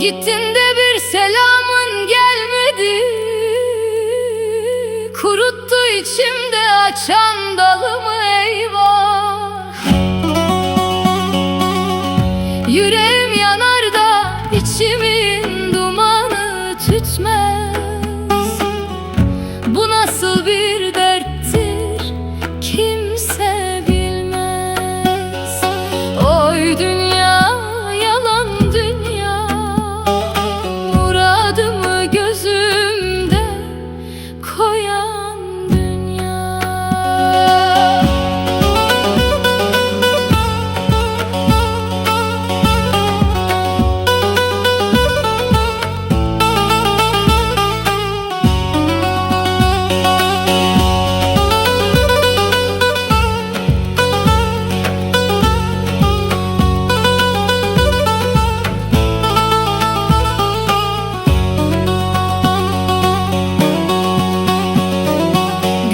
Gittin de bir selamın gelmedi, kuruttu içimde açan dalımı eyvah. Yüreğim yanar da içimin dumanı tütmez. Bu nasıl bir derttir kimse bilmez. Oy dünya, yalan dünya, muradımı gözümde koyan dünya.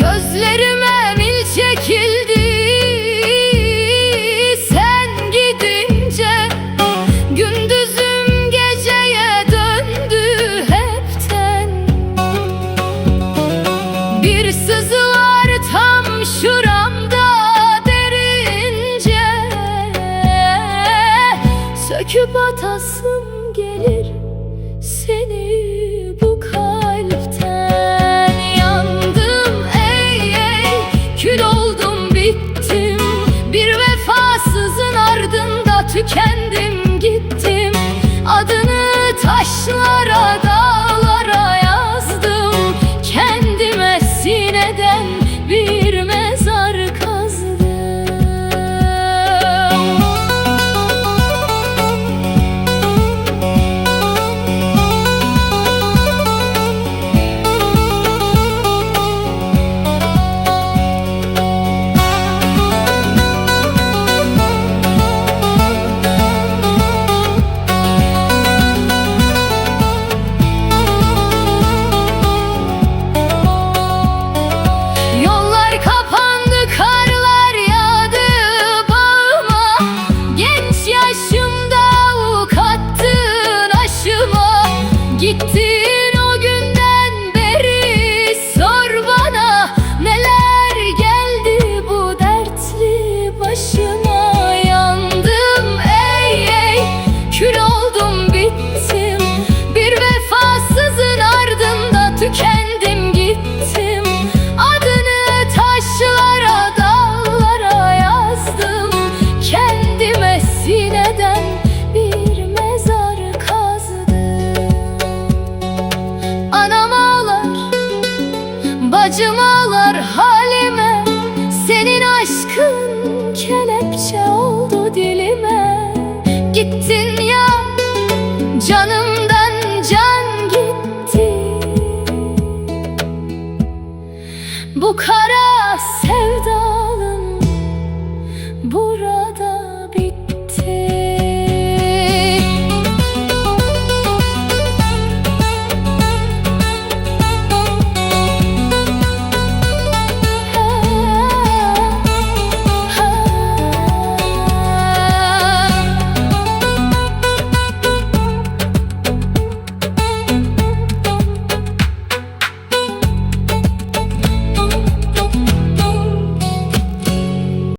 Gözlerime mil çekildi sen gidince, gündüzüm geceye döndü hepten. Bir sızı var tam şuramda derince, söküp atasım gelir seni bu kalpten. Yandım ey ey, kül oldum bittim, bir vefasızın ardında tükendim gittim. Adını taşlara dağlara yazdım, kendime sineden bir mezar kazdım. Yollar kapandı, karlar yağdı bağıma, genç yaşımda uk attın aşıma. Gittin o günden beri, sor bana neler geldi bu dertli başıma. Yandım ey ey, kül oldum bittim, bir vefasızın ardında tükendim gittim. Adını taşlara dağlara yazdım, kendime sineden bir mezar kazdım. Anam ağlar, bacım ağlar halime, senin aşkın kelepçe oldu dilime. Gittin ya, canımdan can gitti, bu kara sevdalın burası.